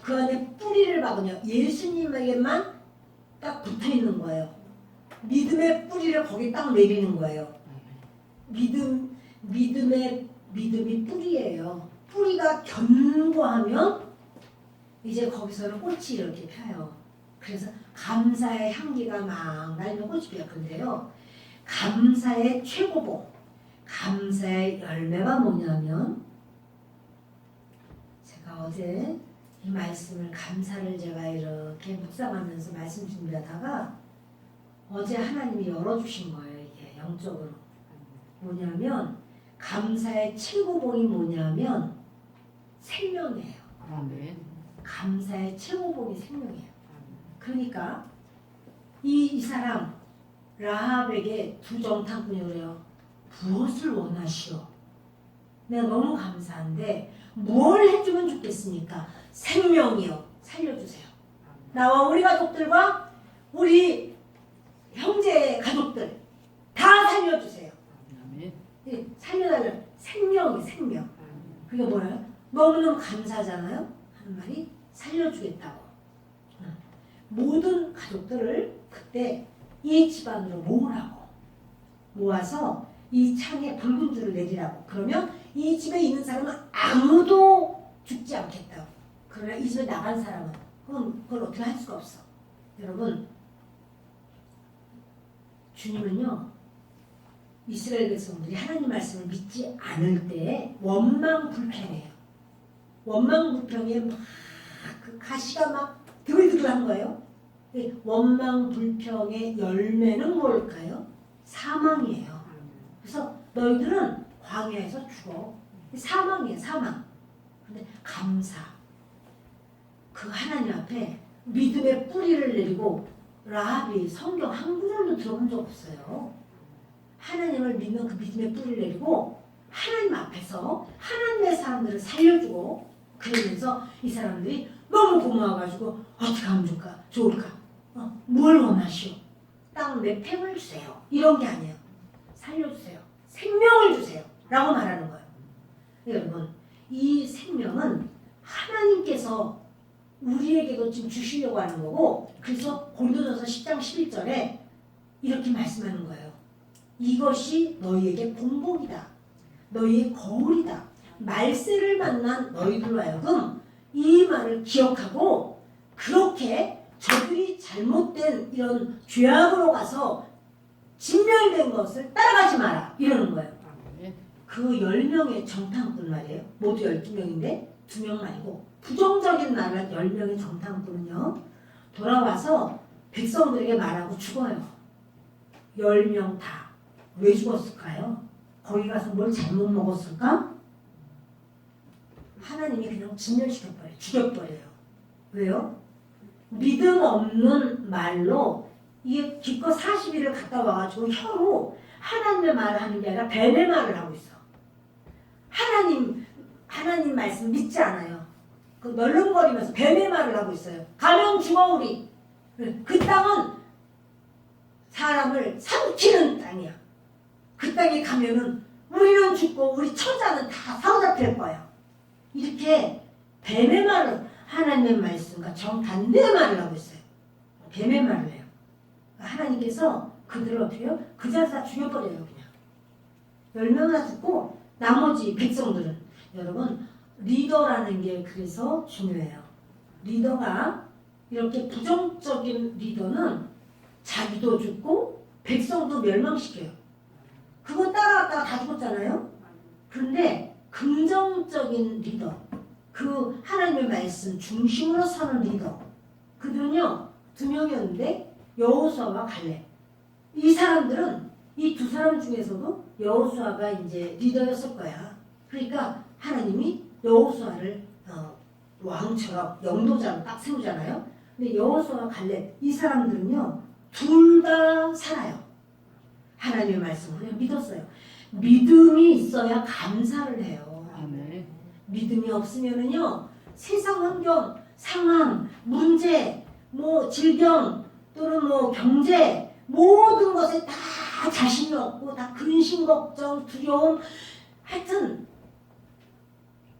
그 안에 뿌리를 박으며 예수님에게만 딱 붙어 있는 거예요. 믿음의 뿌리를 거기 딱 내리는 거예요. 믿음이 뿌리예요. 뿌리가 견고하면 이제 거기서는 꽃이 이렇게 펴요. 그래서 감사의 향기가 막 날면 꽃이 피어요. 근데요, 감사의 최고봉, 감사의 열매가 뭐냐면, 제가 어제 이 말씀을 감사를 제가 이렇게 묵상하면서 말씀 준비하다가 어제 하나님이 열어주신 거예요. 이게 영적으로 뭐냐면 감사의 최고봉이 뭐냐면 생명이에요. 아멘. 감사의 최고봉이 생명이에요. 그러니까 이 사람 라합에게 두 정탐꾼이 그래요. 무엇을 원하시오? 내가 너무 감사한데 뭘 해주면 좋겠습니까? 생명이요. 살려주세요. 나와 우리 가족들과 우리 형제 가족들 다 살려주세요. 아멘. 살려달라는 생명이 생명. 그게 뭐예요? 너무너무 감사하잖아요. 하는 말이 살려주겠다고. 모든 가족들을 그때 이 집안으로 모으라고. 모아서 이 창에 붉은 줄을 내리라고. 그러면 이 집에 있는 사람은 아무도 죽지 않겠다고. 그러나 이 집에 나간 사람은 그걸 어떻게 할 수가 없어. 여러분, 주님은요 이스라엘 백성들이 하나님 말씀을 믿지 않을 때 원망불평해요. 원망불평에 막 그 가시가 막 드글드글한 거예요. 원망불평의 열매는 뭘까요? 사망이에요. 그래서 너희들은 광야에서 죽어. 사망이에요. 사망. 근데 감사. 그 하나님 앞에 믿음의 뿌리를 내리고 라합이 성경 한 구절도 들어본 적 없어요. 하나님을 믿는 그 믿음의 뿌리를 내리고 하나님 앞에서 하나님의 사람들을 살려주고 그러면서 이 사람들이 너무 고마워가지고 어떻게 하면 좋을까? 뭘 원하시오? 땅 몇 팽을 주세요. 이런 게 아니에요. 살려주세요. 생명을 주세요. 라고 말하는 거예요. 여러분, 이 생명은 하나님께서 우리에게도 지금 주시려고 하는 거고, 그래서 고린도전서 10장 11절에 이렇게 말씀하는 거예요. 이것이 너희에게 공복이다. 너희의 거울이다. 말세를 만난 너희들로 하여금 이 말을 기억하고 그렇게 저들이 잘못된 이런 죄악으로 가서 진멸된 것을 따라가지 마라. 이러는 거예요. 아멘. 그 10명의 정탐꾼 말이에요. 모두 12명인데 2명 말고 부정적인 말을 10명의 정탐꾼은요. 돌아와서 백성들에게 말하고 죽어요. 10명 다. 왜 죽었을까요? 거기 가서 뭘 잘못 먹었을까? 하나님이 그냥 진멸시켜버려요. 죽여버려요. 왜요? 믿음 없는 말로 이게 기껏 40일을 갔다 와가지고 혀로 하나님의 말을 하는 게 아니라 뱀의 말을 하고 있어. 하나님 말씀 믿지 않아요. 그 널렁거리면서 뱀의 말을 하고 있어요. 가면 죽어 우리. 그 땅은 사람을 삼키는 땅이야. 그 땅에 가면은 우리는 죽고 우리 처자는 다 사로잡힐 거야. 이렇게 뱀의 말을 하나님의 말씀과 정반대의 말을 하고 있어요. 뱀의 말을 해요. 하나님께서 그들을 어떻게 해요? 그 자리에서 다 죽여버려요. 그냥 10명이나 죽고 나머지 백성들은 여러분 리더라는 게 그래서 중요해요. 리더가 이렇게 부정적인 리더는 자기도 죽고 백성도 멸망시켜요. 그거 따라갔다가 다 죽었잖아요. 그런데 긍정적인 리더, 그 하나님의 말씀 중심으로 서는 리더, 그들은요 2명이었는데 여호수아와 갈렙. 이 사람들은 이 두 사람 중에서도 여호수아가 이제 리더였을 거야. 그러니까 하나님이 여호수아를 왕처럼 영도자로 딱 세우잖아요. 근데 여호수아와 갈렙 이 사람들은요 둘 다 살아요. 하나님의 말씀을 그냥 믿었어요. 믿음이 있어야 감사를 해요. 아멘. 믿음이 없으면은요 세상 환경, 상황, 문제, 뭐 질병 또는 뭐 경제 모든 것에 다 자신이 없고 다 근심, 걱정, 두려움 하여튼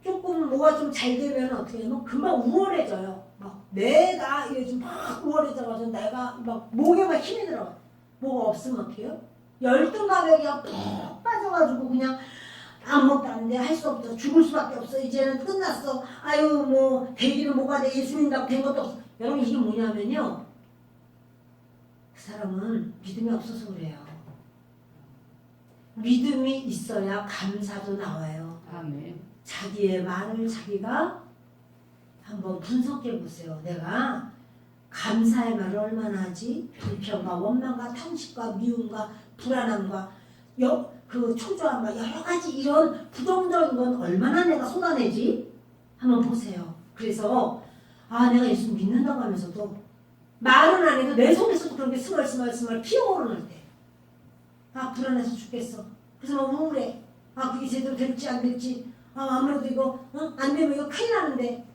조금 뭐가 좀 잘 되면 어떻게 하면 금방 우월해져요. 막 내가 요즘 막 우월해져가지고 내가 막 목에 막 힘이 들어. 뭐가 없으면 어떻게 해요? 열등감에 그냥 푹 빠져가지고 그냥 아무것도 안 돼. 할 수 없어. 죽을 수밖에 없어. 이제는 끝났어. 아유 뭐 되기는 뭐가 돼. 예수 믿는다고 된 것도 없어. 여러분 이게 뭐냐면요. 그 사람은 믿음이 없어서 그래요. 믿음이 있어야 감사도 나와요. 아멘. 자기의 말을 자기가 한번 분석해 보세요. 내가 감사의 말을 얼마나 하지? 불평과 원망과 탐식과 미움과 불안함과 그 초조함과 여러 가지 이런 부정적인 건 얼마나 내가 쏟아내지? 한번 보세요. 그래서 내가 예수 믿는다고 하면서도 말은 안 해도 내 속에서도 그렇게 스멀스멀 피어오르는 때 불안해서 죽겠어. 그래서 막 우울해. 그게 제대로 될지 안 될지 아무래도 이거 안 되면 이거 큰일 나는데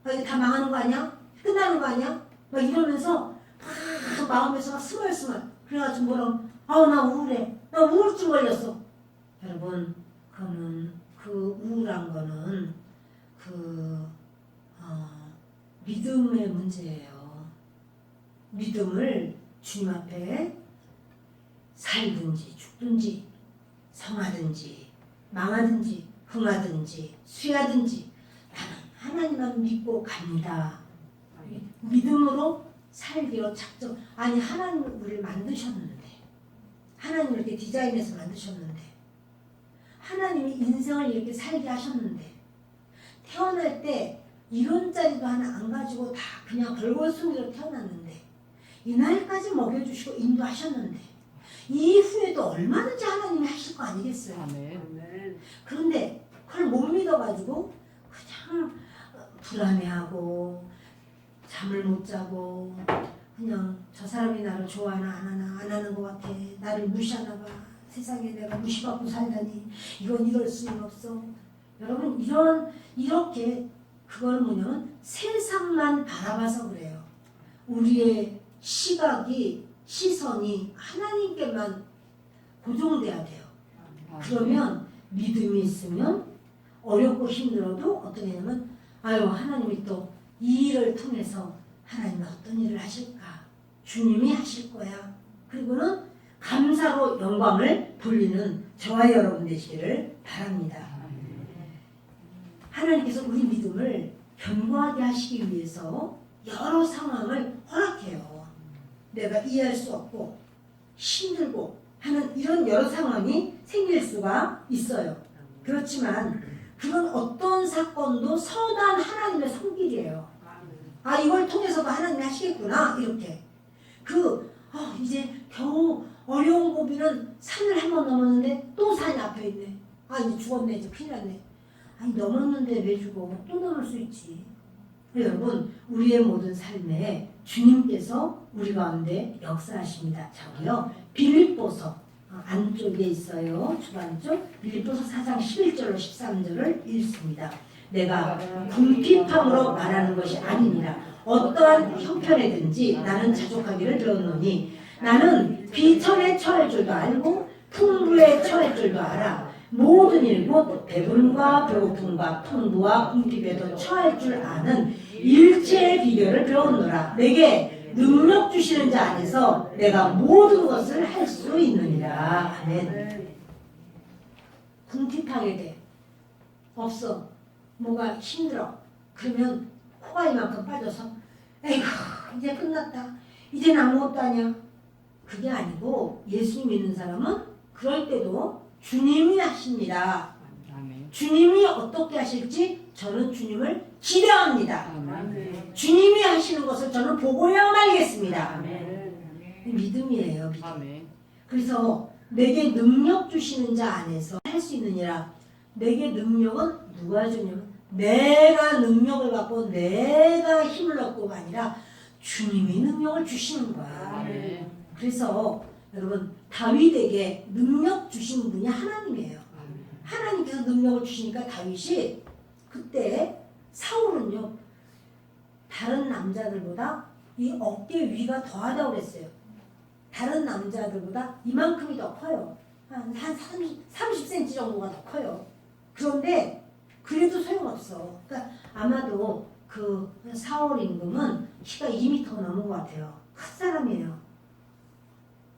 이거 다 망하는 거 아니야? 끝나는 거 아니야? 막 이러면서 마음에서 막 스멀스멀 그래가지고 뭐라고 나 우울해. 나 우울증 걸렸어. 여러분 그거는 그 우울한 거는 믿음의 문제예요. 믿음을 주님 앞에 살든지 죽든지 성하든지 망하든지 흥하든지 수야든지 나는 하나님만 믿고 갑니다. 믿음으로 살기로 작정. 하나님 우리를 만드셨는데 하나님 이렇게 디자인해서 만드셨는데 하나님이 인생을 이렇게 살게 하셨는데 태어날 때 이론짜리도 하나 안 가지고 다 그냥 벌거숭이로 태어났는데 이날까지 먹여주시고 인도하셨는데 이후에도 얼마든지 하나님이 하실 거 아니겠어요. 아멘. 그런데 그걸 못 믿어가지고 그냥 불안해하고 잠을 못 자고 그냥 저 사람이 나를 좋아하나 안 하나 안 하는 것 같아. 나를 무시하나 봐. 세상에 내가 무시받고 살다니 이건 이럴 수는 없어. 여러분 이렇게 그걸 뭐냐면 세상만 바라봐서 그래요. 우리의 시선이 하나님께만 고정돼야 돼요. 그러면 믿음이 있으면 어렵고 힘들어도 어떤 애냐면 하나님이 또 이 일을 통해서 하나님은 어떤 일을 하실까? 주님이 하실 거야. 그리고는 감사로 영광을 돌리는 저와 여러분 되시기를 바랍니다. 하나님께서 우리 믿음을 견고하게 하시기 위해서 여러 상황을 허락해요. 내가 이해할 수 없고 힘들고 하는 이런 여러 상황이 생길 수가 있어요. 그렇지만 그런 어떤 사건도 선한 하나님의 손길이에요. 아, 이걸 통해서도 하나님이 하시겠구나, 이렇게. 이제 겨우 어려운 고비는 산을 한번 넘었는데 또 산이 앞에 있네. 아, 이제 죽었네, 이제 큰일 났네. 아니, 넘었는데 왜 죽어? 또 넘을 수 있지. 여러분, 우리의 모든 삶에 주님께서 우리 가운데 역사하십니다. 저기요, 빌립보서 안쪽에 있어요. 주반쪽 빌립보서 4장 11절로 13절을 읽습니다. 내가 궁핍함으로 말하는 것이 아니니라. 어떠한 형편에든지 나는 자족하기를 배웠노니 나는 비천에 처할 줄도 알고 풍부에 처할 줄도 알아. 모든 일 곧 배분과 배고픔과 풍부와 궁핍에도 처할 줄 아는 일체의 비결을 배웠노라. 내게 능력 주시는 자 안에서 내가 모든 것을 할 수 있느니라. 아멘. 궁핍하게 돼. 없어. 뭐가 힘들어. 그러면 코가 이만큼 빠져서 에이구, 이제 끝났다. 이젠 아무것도 아니야. 그게 아니고 예수 믿는 사람은 그럴 때도 주님이 하십니다. 주님이 어떻게 하실지 저는 주님을 기대합니다. 주님이 하시는 것을 저는 보고야 말겠습니다. 믿음이에요. 믿음. 그래서 내게 능력 주시는 자 안에서 할 수 있느니라. 내게 능력은 누가 주냐면 내가 능력을 갖고 내가 힘을 얻고가 아니라 주님이 능력을 주시는 거야. 그래서 여러분, 다윗에게 능력 주신 분이 하나님이에요. 하나님께서 능력을 주시니까 다윗이 그때 사울은요, 다른 남자들보다 이 어깨 위가 더하다고 그랬어요. 다른 남자들보다 이만큼이 더 커요. 한 30cm 정도가 더 커요. 그런데 그래도 소용없어. 그러니까 아마도 그 사울 임금은 키가 2m가 넘은 것 같아요. 큰 사람이에요.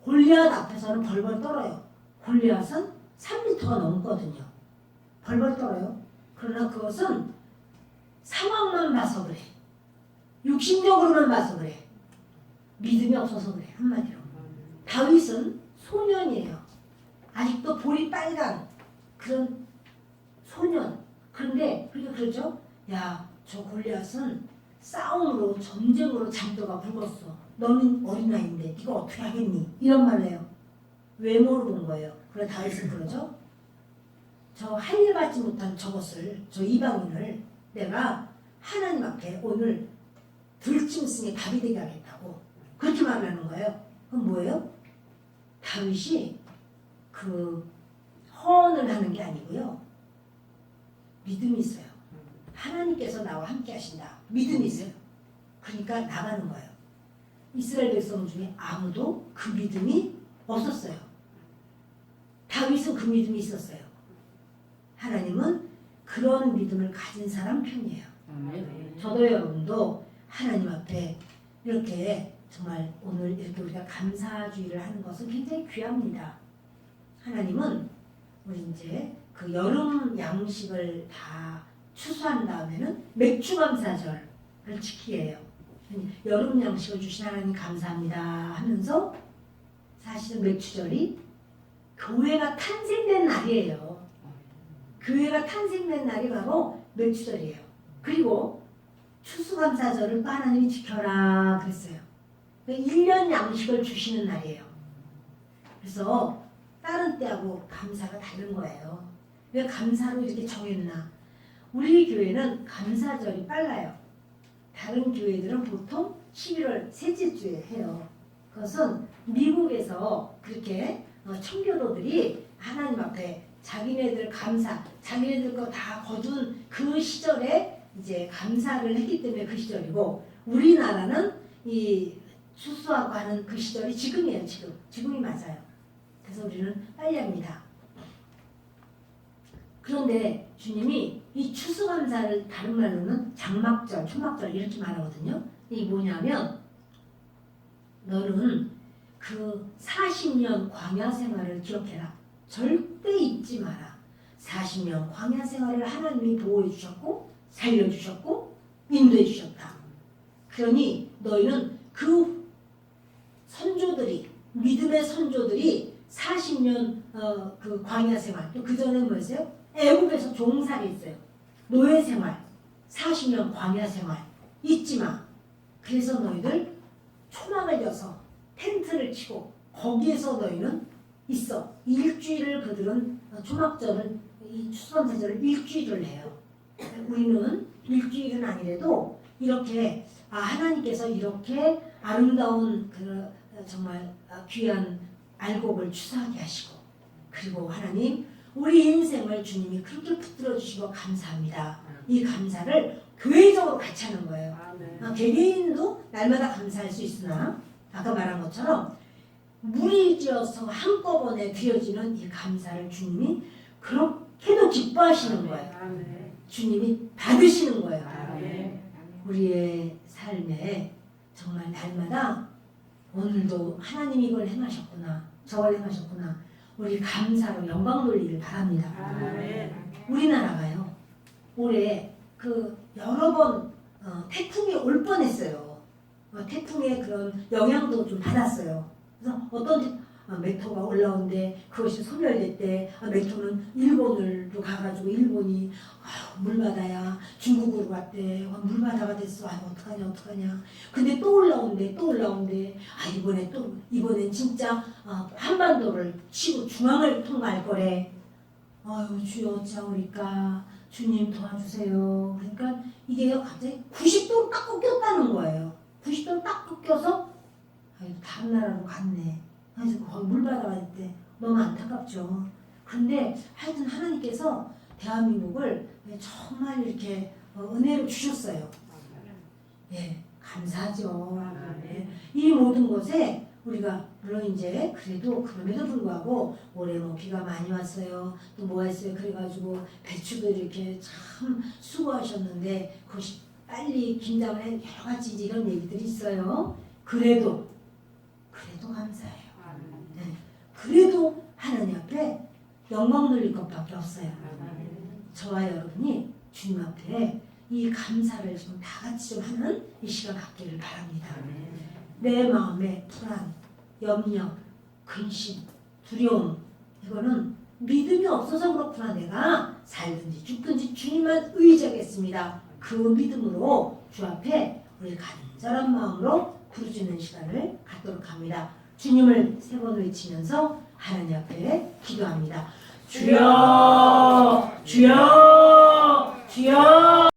골리앗 앞에서는 벌벌 떨어요. 골리앗은 3m가 넘거든요. 벌벌 떨어요. 그러나 그것은 상황만 봐서 그래. 육신적으로만 봐서 그래. 믿음이 없어서 그래. 한마디로. 다윗은 소년이에요. 아직도 볼이 빨간 그런 소년. 그런데 그렇게 그러죠. 야, 저 골리앗은 싸움으로 전쟁으로 장도가 붉었어. 너는 어린아이인데 이거 어떻게 하겠니? 이런 말을 해요. 외모를 본 거예요. 그래 다윗은 그러죠. 저 할 일 받지 못한 저것을, 저 이방인을 내가 하나님 앞에 오늘 들짐승의 답이 되게 하겠다고 그렇게 말하는 거예요. 그럼 뭐예요? 다윗이 그 허언을 하는 게 아니고요. 믿음이 있어요. 하나님께서 나와 함께 하신다. 믿음이 있어요. 그러니까 나가는 거예요. 이스라엘 백성 중에 아무도 그 믿음이 없었어요. 다윗은 그 믿음이 있었어요. 하나님은 그런 믿음을 가진 사람 편이에요. 저도 여러분도 하나님 앞에 이렇게 정말 오늘 이렇게 우리가 감사주의를 하는 것은 굉장히 귀합니다. 하나님은 우리 이제 그 여름 양식을 다 추수한 다음에는 맥주감사절을 지키게 해요. 여름 양식을 주신 하나님 감사합니다 하면서 사실은 맥주절이 교회가 탄생된 날이에요. 교회가 탄생된 날이 바로 맥주절이에요. 그리고 추수감사절을 또 하나님이 지켜라 그랬어요. 1년 양식을 주시는 날이에요. 그래서 다른 때하고 감사가 다른 거예요. 왜 감사로 이렇게 정했나? 우리 교회는 감사절이 빨라요. 다른 교회들은 보통 11월 셋째 주에 해요. 그것은 미국에서 그렇게 청교도들이 하나님 앞에 자기네들 감사, 자기네들 거 다 거둔 그 시절에 이제 감사를 했기 때문에 그 시절이고, 우리나라는 이 추수하고 하는 그 시절이 지금이에요. 지금이 맞아요. 그래서 우리는 빨리 합니다. 그런데 주님이 이 추수감사를 다른 말로는 장막절, 초막절 이렇게 말하거든요. 이게 뭐냐면 너는 그 40년 광야 생활을 기억해라. 절대 잊지 마라. 40년 광야 생활을 하나님이 보호해 주셨고 살려주셨고 인도해 주셨다. 그러니 너희는 그 선조들이 믿음의 선조들이 40년 그 광야 생활 또 그 전에 뭐였어요? 애굽에서 종살이했어요. 노예 생활 40년 광야 생활 잊지 마. 그래서 너희들 초막을 여서 텐트를 치고 거기에서 너희는 있어. 일주일을 그들은 초막절을 이 추수감사절을 일주일을 해요. 우리는 일주일은 아니래도 이렇게 하나님께서 이렇게 아름다운 그 정말 귀한 알곡을 추수하게 하시고 그리고 하나님 우리 인생을 주님이 그렇게 붙들어 주시고 감사합니다. 이 감사를 교회적으로 같이 하는 거예요. 개개인도 날마다 감사할 수 있으나 아까 말한 것처럼 무리지어서 한꺼번에 드려지는 이 감사를 주님이 그렇게도 기뻐하시는 거예요. 주님이 받으시는 거예요. 우리의 삶에 정말 날마다 오늘도 하나님이 이걸 행하셨구나 저걸 행하셨구나 우리 감사로 영광 돌리길 바랍니다. 우리나라가요 올해 그 여러 번 태풍이 올 뻔했어요. 태풍의 그런 영향도 좀 받았어요. 그래서 어떤 메토가 올라오는데 그것이 소멸됐대. 메토는 일본으로 가가지고 일본이 물바다야 중국으로 갔대. 물바다가 됐어. 어떡하냐. 근데 또 올라온대. 이번엔 진짜 한반도를 치고 중앙을 통과할 거래. 주여 어찌하오리까 주님 도와주세요. 그러니까 이게 갑자기 90도로 딱 꺾였다는 거예요. 90도로 딱 꺾여서 다른 나라로 갔네. 그래서 거기 물바다가 있대. 너무 안타깝죠. 그런데 하여튼 하나님께서 대한민국을 정말 이렇게 은혜를 주셨어요. 예, 감사하죠. 예, 이 모든 것에 우리가 물론 이제 그래도 그럼에도 불구하고 올해 뭐 비가 많이 왔어요. 또 뭐 했어요. 그래가지고 배추도 이렇게 참 수고하셨는데 그것이 빨리 김장을 해 여러 가지 이런 얘기들이 있어요. 그래도 감사해요. 네. 그래도 하나님 앞에 영광 돌릴 것밖에 없어요. 저와 여러분이 주님 앞에 이 감사를 좀 다 같이 좀 하는 이 시간 갖기를 바랍니다. 내 마음의 불안, 염려, 근심, 두려움 이거는 믿음이 없어서 그렇구나. 내가 살든지 죽든지 주님만 의지하겠습니다. 그 믿음으로 주 앞에 우리 간절한 마음으로 부르짖는 시간을 갖도록 합니다. 주님을 세 번 외치면서 하나님 앞에 기도합니다. 주여 주여 주여